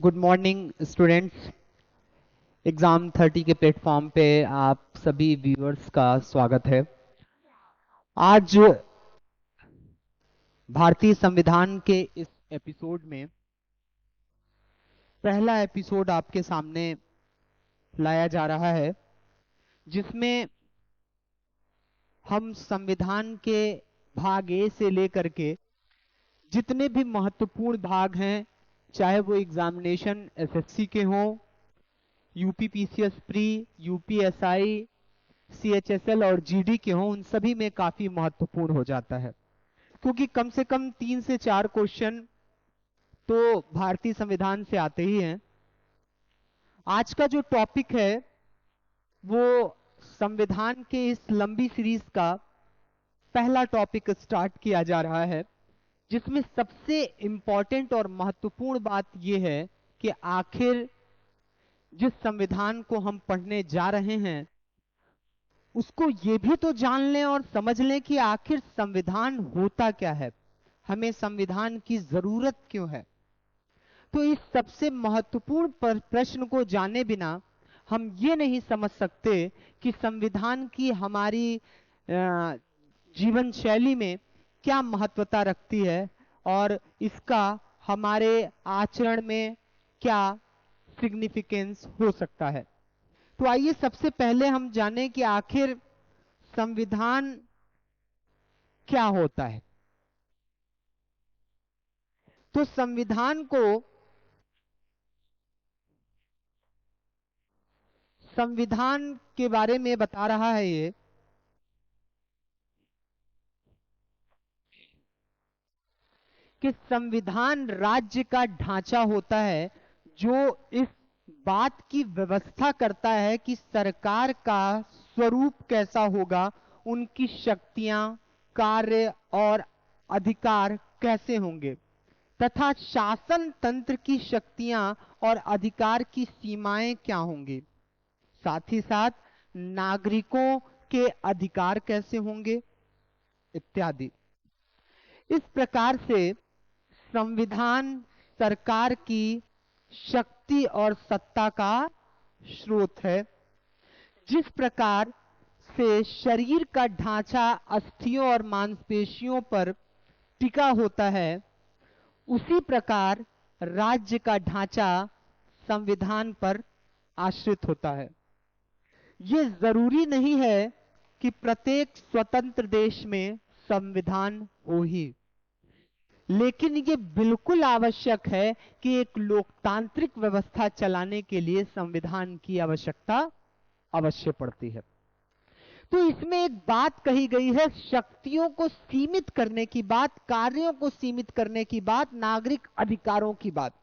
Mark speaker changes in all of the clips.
Speaker 1: Good morning students. Exam 30 के platform पे आप सभी व्यूअर्स का स्वागत है। आज भारतीय संविधान के इस एपिसोड में पहला एपिसोड आपके सामने लाया जा रहा है, जिसमें हम संविधान के भाग ए से लेकर के जितने भी महत्वपूर्ण भाग हैं, चाहे वो एग्जामिनेशन एसएससी के हों, यूपीपीसीएस प्री, यूपीएसआई, सीएचएसएल और जीडी के हों, उन सभी में काफी महत्वपूर्ण हो जाता है, क्योंकि कम से कम 3 से 4 क्वेश्चन तो भारतीय संविधान से आते ही हैं। आज का जो टॉपिक है वो संविधान के इस लंबी सीरीज का पहला टॉपिक स्टार्ट किया जा रहा है, जिसमें सबसे इंपॉर्टेंट और महत्वपूर्ण बात यह है कि आखिर जिस संविधान को हम पढ़ने जा रहे हैं उसको ये भी तो जान लें और समझ लें कि आखिर संविधान होता क्या है, हमें संविधान की जरूरत क्यों है। तो इस सबसे महत्वपूर्ण प्रश्न को जाने बिना हम ये नहीं समझ सकते कि संविधान की हमारी जीवन शैली में क्या महत्वता रखती है और इसका हमारे आचरण में क्या सिग्निफिकेंस हो सकता है। तो आइए सबसे पहले हम जाने कि आखिर संविधान क्या होता है। तो संविधान के बारे में बता रहा है ये कि संविधान राज्य का ढांचा होता है जो इस बात की व्यवस्था करता है कि सरकार का स्वरूप कैसा होगा, उनकी शक्तियां, कार्य और अधिकार कैसे होंगे तथा शासन तंत्र की शक्तियां और अधिकार की सीमाएं क्या होंगी, साथ ही साथ नागरिकों के अधिकार कैसे होंगे इत्यादि। इस प्रकार से संविधान सरकार की शक्ति और सत्ता का स्रोत है। जिस प्रकार से शरीर का ढांचा अस्थियों और मांसपेशियों पर टिका होता है, उसी प्रकार राज्य का ढांचा संविधान पर आश्रित होता है। यह जरूरी नहीं है कि प्रत्येक स्वतंत्र देश में संविधान हो ही, लेकिन ये बिल्कुल आवश्यक है कि एक लोकतांत्रिक व्यवस्था चलाने के लिए संविधान की आवश्यकता अवश्य पड़ती है। तो इसमें एक बात कही गई है, शक्तियों को सीमित करने की बात, कार्यों को सीमित करने की बात, नागरिक अधिकारों की बात।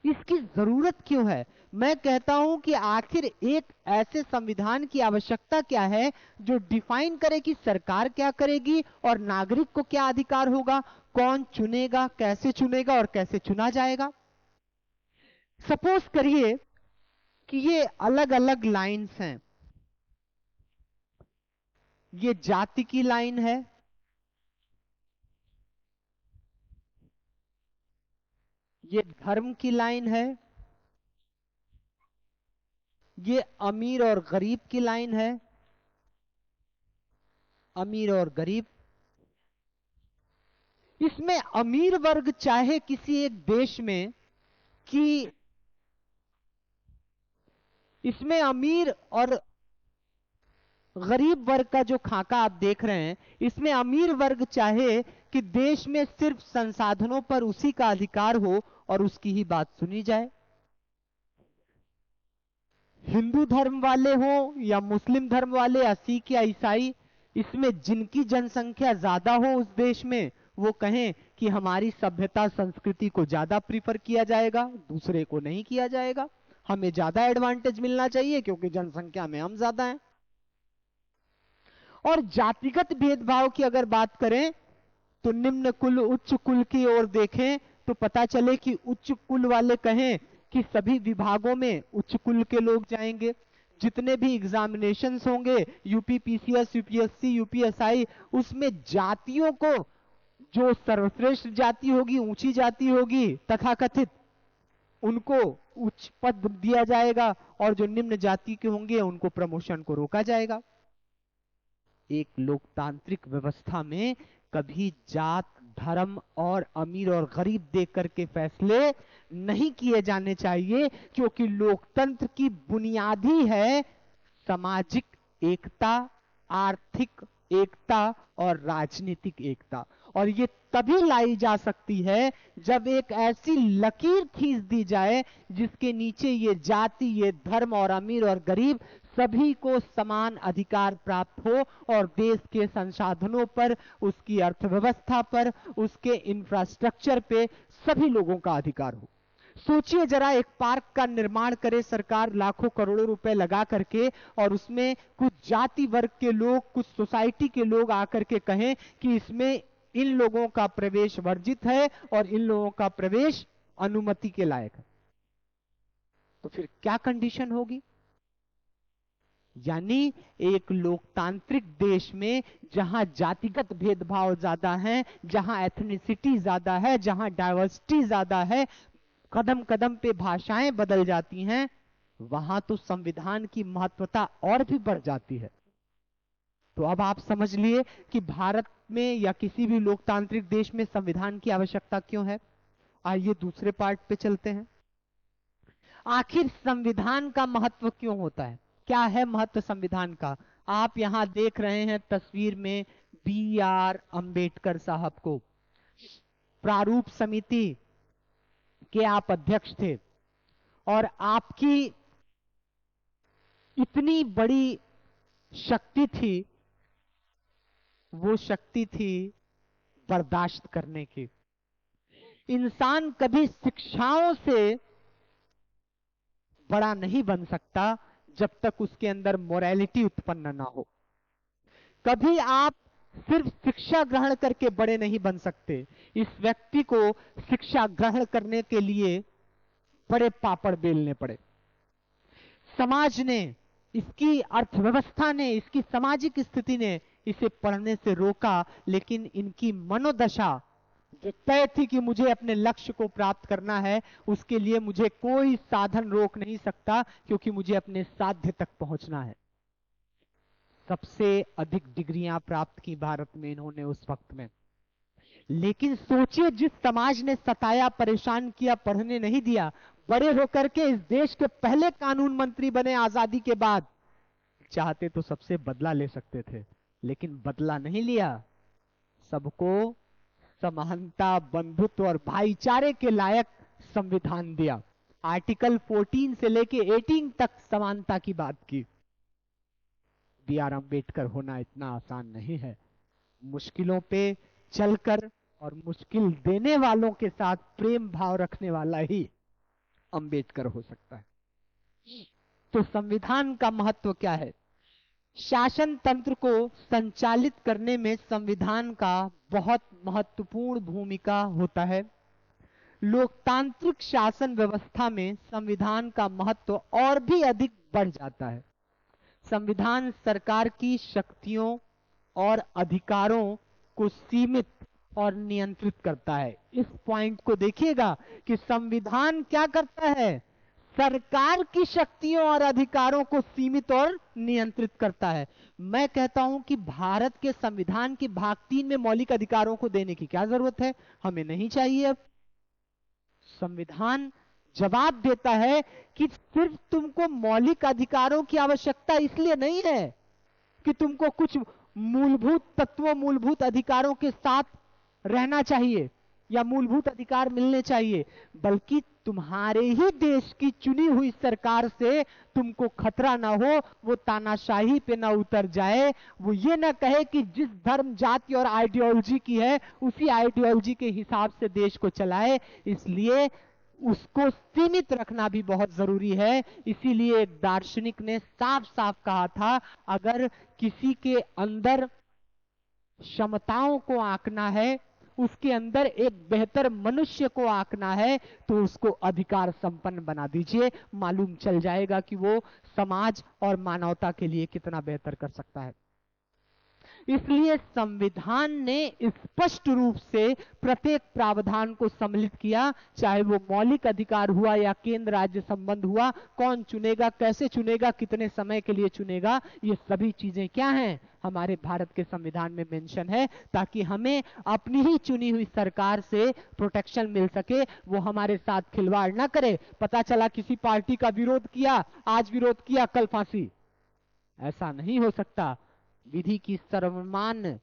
Speaker 1: इसकी जरूरत क्यों है? मैं कहता हूं कि आखिर एक ऐसे संविधान की आवश्यकता क्या है जो डिफाइन करे कि सरकार क्या करेगी और नागरिक को क्या अधिकार होगा, कौन चुनेगा, और कैसे चुना जाएगा। सपोज करिए कि ये अलग अलग लाइंस हैं, ये जाति की लाइन है, ये धर्म की लाइन है, ये अमीर और गरीब की लाइन है, अमीर और गरीब। इसमें अमीर वर्ग चाहे किसी एक देश में कि इसमें अमीर और गरीब वर्ग का जो खाका आप देख रहे हैं, इसमें अमीर वर्ग चाहे कि देश में सिर्फ संसाधनों पर उसी का अधिकार हो और उसकी ही बात सुनी जाए। हिंदू धर्म वाले हो या मुस्लिम धर्म वाले या सिख या ईसाई, इसमें जिनकी जनसंख्या ज्यादा हो उस देश में, वो कहें कि हमारी सभ्यता संस्कृति को ज्यादा प्रीफर किया जाएगा, दूसरे को नहीं किया जाएगा, हमें ज्यादा एडवांटेज मिलना चाहिए क्योंकि जनसंख्या में हम ज्यादा हैं। और जातिगत भेदभाव की अगर बात करें तो निम्न कुल उच्च कुल की ओर देखें तो पता चले कि उच्च कुल वाले कहें कि सभी विभागों में उच्च कुल के लोग जाएंगे, जितने भी एग्जामिनेशंस होंगे यूपीपीसीएस, यूपीएससी, यूपीएसआई, उसमें जातियों को जो सर्वश्रेष्ठ जाति होगी, ऊंची जाति होगी तथाकथित, उनको उच्च पद दिया जाएगा और जो निम्न जाति के होंगे उनको प्रमोशन को रोका जाएगा। एक लोकतांत्रिक व्यवस्था में कभी जात, धर्म और अमीर और गरीब देख करके फैसले नहीं किए जाने चाहिए, क्योंकि लोकतंत्र की बुनियादी है सामाजिक एकता, आर्थिक एकता और राजनीतिक एकता। और ये तभी लाई जा सकती है जब एक ऐसी लकीर खींच दी जाए जिसके नीचे ये जाति, ये धर्म और अमीर और गरीब सभी को समान अधिकार प्राप्त हो और देश के संसाधनों पर, उसकी अर्थव्यवस्था पर, उसके इंफ्रास्ट्रक्चर पे सभी लोगों का अधिकार हो। सोचिए जरा, एक पार्क का निर्माण करे सरकार लाखों करोड़ों रुपए लगा करके, और उसमें कुछ जाति वर्ग के लोग, कुछ सोसाइटी के लोग आकर के कहें कि इसमें इन लोगों का प्रवेश वर्जित है और इन लोगों का प्रवेश अनुमति के लायक है, तो फिर क्या कंडीशन होगी? यानी एक लोकतांत्रिक देश में जहां जातिगत भेदभाव ज्यादा है, जहां एथनिसिटी ज्यादा है, जहां डाइवर्सिटी ज्यादा है, कदम कदम पे भाषाएं बदल जाती हैं, वहां तो संविधान की महत्वता और भी बढ़ जाती है। तो अब आप समझ लिए कि भारत में या किसी भी लोकतांत्रिक देश में संविधान की आवश्यकता क्यों है। आइए दूसरे पार्ट पे चलते हैं। आखिर संविधान का महत्व क्यों होता है? क्या है महत्व संविधान का? आप यहां देख रहे हैं तस्वीर में BR अंबेडकर साहब को। प्रारूप समिति के आप अध्यक्ष थे और आपकी इतनी बड़ी शक्ति थी, वो शक्ति थी बर्दाश्त करने की। इंसान कभी शिक्षाओं से बड़ा नहीं बन सकता जब तक उसके अंदर मोरालिटी उत्पन्न ना हो। कभी आप सिर्फ शिक्षा ग्रहण करके बड़े नहीं बन सकते। इस व्यक्ति को शिक्षा ग्रहण करने के लिए बड़े पापड़ बेलने पड़े। समाज ने, इसकी अर्थव्यवस्था ने, इसकी सामाजिक स्थिति ने इसे पढ़ने से रोका, लेकिन इनकी मनोदशा जो तय थी कि मुझे अपने लक्ष्य को प्राप्त करना है, उसके लिए मुझे कोई साधन रोक नहीं सकता, क्योंकि मुझे अपने साध्य तक पहुंचना है। सबसे अधिक डिग्रियां प्राप्त की भारत में इन्होंने उस वक्त में। लेकिन सोचिए, जिस समाज ने सताया, परेशान किया, पढ़ने नहीं दिया, बड़े होकर के इस देश के पहले कानून मंत्री बने आजादी के बाद। चाहते तो सबसे बदला ले सकते थे, लेकिन बदला नहीं लिया। सबको समानता, बंधुत्व और भाईचारे के लायक संविधान दिया। आर्टिकल 14 से लेके 18 तक समानता की बात की। BR अंबेडकर होना इतना आसान नहीं है। मुश्किलों पे चलकर और मुश्किल देने वालों के साथ प्रेम भाव रखने वाला ही अंबेडकर हो सकता है। तो संविधान का महत्व क्या है? शासन तंत्र को संचालित करने में संविधान का बहुत महत्वपूर्ण भूमिका होता है। लोकतांत्रिक शासन व्यवस्था में संविधान का महत्व और भी अधिक बढ़ जाता है। संविधान सरकार की शक्तियों और अधिकारों को सीमित और नियंत्रित करता है। इस पॉइंट को देखिएगा कि संविधान क्या करता है? सरकार की शक्तियों और अधिकारों को सीमित और नियंत्रित करता है। मैं कहता हूं कि भारत के संविधान की भाग 3 में मौलिक अधिकारों को देने की क्या जरूरत है? हमें नहीं चाहिए। अब संविधान जवाब देता है कि सिर्फ तुमको मौलिक अधिकारों की आवश्यकता इसलिए नहीं है कि तुमको कुछ मूलभूत तत्वों, मूलभूत अधिकारों के साथ रहना चाहिए या मूलभूत अधिकार मिलने चाहिए, बल्कि तुम्हारे ही देश की चुनी हुई सरकार से तुमको खतरा ना हो, वो तानाशाही पे ना उतर जाए, वो ये ना कहे कि जिस धर्म, जाति और आइडियोलॉजी की है उसी आइडियोलॉजी के हिसाब से देश को चलाए। इसलिए उसको सीमित रखना भी बहुत जरूरी है। इसीलिए एक दार्शनिक ने साफ साफ कहा था, अगर किसी के अंदर क्षमताओं को आंकना है, उसके अंदर एक बेहतर मनुष्य को आंकना है, तो उसको अधिकार संपन्न बना दीजिए। मालूम चल जाएगा कि वो समाज और मानवता के लिए कितना बेहतर कर सकता है। इसलिए संविधान ने स्पष्ट रूप से प्रत्येक प्रावधान को सम्मिलित किया, चाहे वो मौलिक अधिकार हुआ या केंद्र राज्य संबंध हुआ, कौन चुनेगा, कैसे चुनेगा, कितने समय के लिए चुनेगा, ये सभी चीजें क्या हैं, हमारे भारत के संविधान में मेंशन है, ताकि हमें अपनी ही चुनी हुई सरकार से प्रोटेक्शन मिल सके, वो हमारे साथ खिलवाड़ ना करे। पता चला किसी पार्टी का विरोध किया, आज विरोध किया, कल फांसी, ऐसा नहीं हो सकता। विधि की सर्वमान्य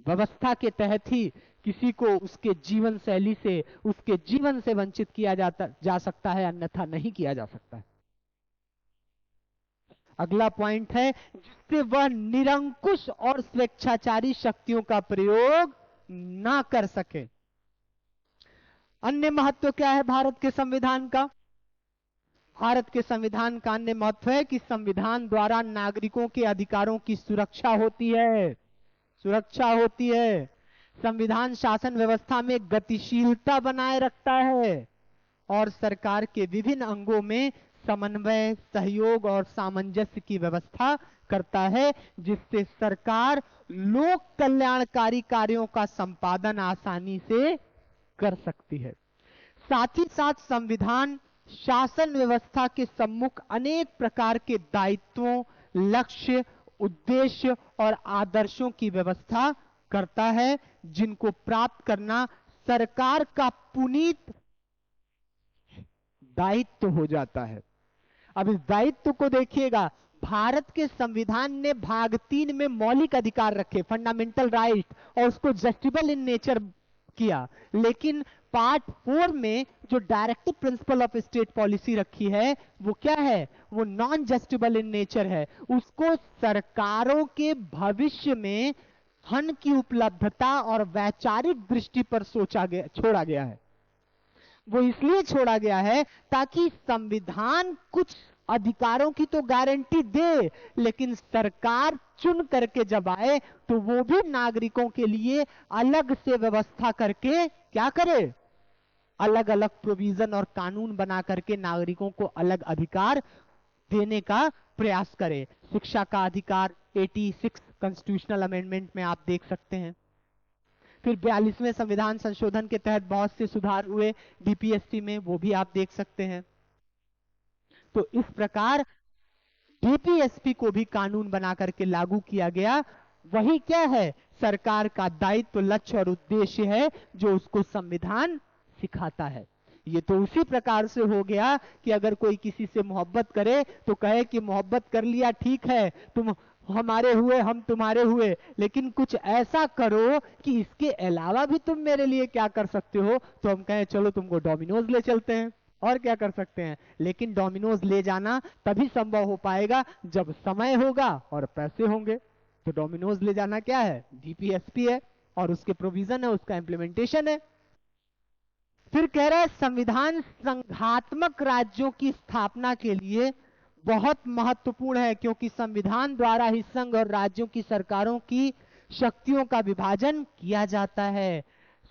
Speaker 1: व्यवस्था के तहत ही किसी को उसके जीवन शैली से, उसके जीवन से वंचित किया जा सकता है, अन्यथा नहीं किया जा सकता है। अगला पॉइंट है, जिससे वह निरंकुश और स्वेच्छाचारी शक्तियों का प्रयोग ना कर सके। अन्य महत्व क्या है भारत के संविधान का? भारत के संविधान का अन्य महत्व है कि संविधान द्वारा नागरिकों के अधिकारों की सुरक्षा होती है, सुरक्षा होती है। संविधान शासन व्यवस्था में गतिशीलता बनाए रखता है और सरकार के विभिन्न अंगों में समन्वय, सहयोग और सामंजस्य की व्यवस्था करता है, जिससे सरकार लोक कल्याणकारी कार्यों का संपादन आसानी से कर सकती है। साथ ही साथ संविधान शासन व्यवस्था के सम्मुख अनेक प्रकार के दायित्वों, लक्ष्य, उद्देश्य और आदर्शों की व्यवस्था करता है, जिनको प्राप्त करना सरकार का पुनीत दायित्व हो जाता है। अब इस दायित्व को देखिएगा, भारत के संविधान ने भाग 3 में मौलिक अधिकार रखे, फंडामेंटल राइट, और उसको जस्टिबल इन नेचर किया, लेकिन पार्ट 4 में जो directive principle of state policy रखी है, वो क्या है, वो नॉन जस्टिबल इन नेचर है। उसको सरकारों के भविष्य में धन की उपलब्धता और वैचारिक दृष्टि पर छोड़ा गया है। वो इसलिए छोड़ा गया है ताकि संविधान कुछ अधिकारों की तो गारंटी दे, लेकिन सरकार चुन करके जब आए तो वो भी नागरिकों के लिए अलग से व्यवस्था करके क्या करे, अलग अलग प्रोविजन और कानून बना करके नागरिकों को अलग अधिकार देने का प्रयास करे। शिक्षा का अधिकार 86 कॉन्स्टिट्यूशनल अमेंडमेंट में आप देख सकते हैं। फिर 42वें संविधान संशोधन के तहत बहुत से सुधार हुए डीपीएससी में, वो भी आप देख सकते हैं। तो इस प्रकार डीपीएसपी को भी कानून बना करके लागू किया गया। वही क्या है, सरकार का दायित्व, लक्ष्य और उद्देश्य है जो उसको संविधान सिखाता है। ये तो उसी प्रकार से हो गया कि अगर कोई किसी से मोहब्बत करे तो कहे कि मोहब्बत कर लिया ठीक है, तुम हमारे हुए हम तुम्हारे हुए, लेकिन कुछ ऐसा करो कि इसके अलावा भी तुम मेरे लिए क्या कर सकते हो, तो हम कहें चलो तुमको डोमिनोज ले चलते हैं, और क्या कर सकते हैं। लेकिन डोमिनोज ले जाना तभी संभव हो पाएगा जब समय होगा और पैसे होंगे। तो डोमिनोज ले जाना क्या है, डीपीएसपी है, और उसके प्रोविजन है, उसका इंप्लीमेंटेशन है। फिर कह रहा है संविधान संघात्मक राज्यों की स्थापना के लिए बहुत महत्वपूर्ण है, क्योंकि संविधान द्वारा ही संघ और राज्यों की सरकारों की शक्तियों का विभाजन किया जाता है।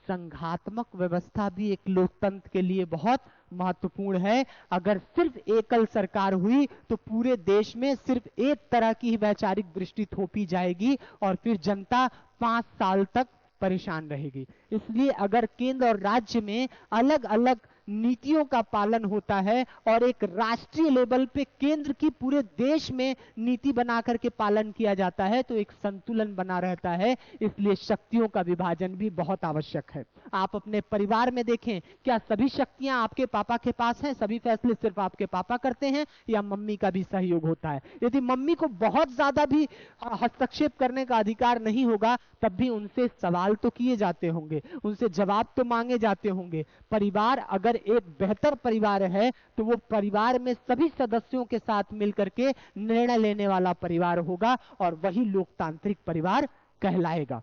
Speaker 1: संघात्मक व्यवस्था भी एक लोकतंत्र के लिए बहुत महत्वपूर्ण है। अगर सिर्फ एकल सरकार हुई तो पूरे देश में सिर्फ एक तरह की वैचारिक दृष्टि थोपी जाएगी और फिर जनता 5 साल तक परेशान रहेगी। इसलिए अगर केंद्र और राज्य में अलग अलग नीतियों का पालन होता है और एक राष्ट्रीय लेवल पे केंद्र की पूरे देश में नीति बना करके पालन किया जाता है तो एक संतुलन बना रहता है। इसलिए शक्तियों का विभाजन भी बहुत आवश्यक है। आप अपने परिवार में देखें, क्या सभी शक्तियां आपके पापा के पास हैं, सभी फैसले सिर्फ आपके पापा करते हैं, या मम्मी का भी सहयोग होता है? यदि मम्मी को बहुत ज्यादा भी हस्तक्षेप करने का अधिकार नहीं होगा तब भी उनसे सवाल तो किए जाते होंगे, उनसे जवाब तो मांगे जाते होंगे। परिवार अगर एक बेहतर परिवार है तो वो परिवार में सभी सदस्यों के साथ मिलकर के निर्णय लेने वाला परिवार होगा और वही लोकतांत्रिक परिवार कहलाएगा।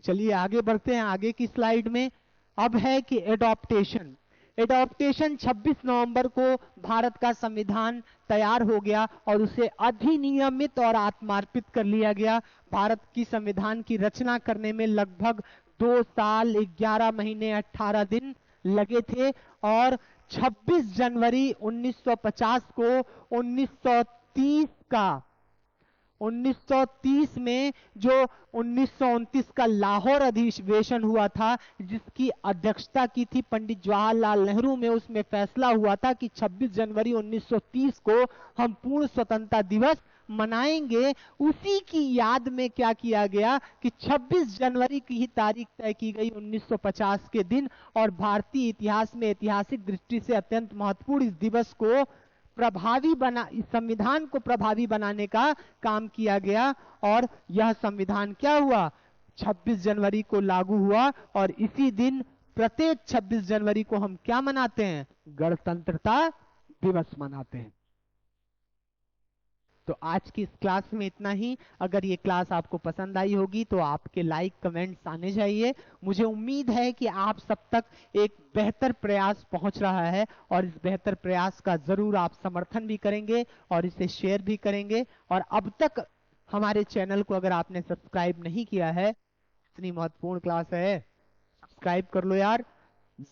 Speaker 1: चलिए आगे बढ़ते हैं। आगे की स्लाइड में अब है कि एडॉप्टेशन। 26 नवंबर को भारत का संविधान तैयार हो गया और उसे अधिनियमित और आत्मार्पित कर लिया गया। भारत की संविधान की रचना करने में लगभग 2 साल 11 महीने 18 दिन लगे थे और 26 जनवरी 1950 को 1930 1930 में जो 1929 का लाहौर अधिवेशन हुआ था, जिसकी अध्यक्षता की थी पंडित जवाहरलाल नेहरू, में उसमें फैसला हुआ था कि 26 जनवरी 1930 को हम पूर्ण स्वतंत्रता दिवस मनाएंगे। उसी की याद में क्या किया गया कि 26 जनवरी की ही तारीख तय की गई 1950 के दिन, और भारतीय इतिहास में ऐतिहासिक दृष्टि से अत्यंत महत्वपूर्ण इस दिवस को प्रभावी बना, इस संविधान को प्रभावी बनाने का काम किया गया। और यह संविधान क्या हुआ, 26 जनवरी को लागू हुआ। और इसी दिन प्रत्येक 26 जनवरी को हम क्या मनाते हैं, गणतंत्रता दिवस मनाते हैं। तो आज की इस क्लास में इतना ही। अगर ये क्लास आपको पसंद आई होगी तो आपके लाइक कमेंट्स आने चाहिए। मुझे उम्मीद है कि आप सब तक एक बेहतर प्रयास पहुंच रहा है, और इस बेहतर प्रयास का जरूर आप समर्थन भी करेंगे और इसे शेयर भी करेंगे। और अब तक हमारे चैनल को अगर आपने सब्सक्राइब नहीं किया है, इतनी महत्वपूर्ण क्लास है, सब्सक्राइब कर लो यार।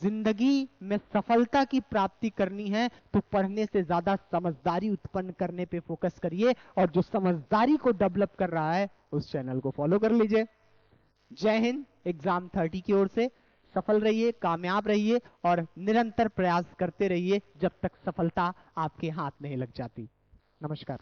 Speaker 1: जिंदगी में सफलता की प्राप्ति करनी है तो पढ़ने से ज्यादा समझदारी उत्पन्न करने पे फोकस करिए, और जो समझदारी को डेवलप कर रहा है उस चैनल को फॉलो कर लीजिए। जय हिंद। एग्जाम 30 की ओर से सफल रहिए, कामयाब रहिए, और निरंतर प्रयास करते रहिए जब तक सफलता आपके हाथ नहीं लग जाती। नमस्कार।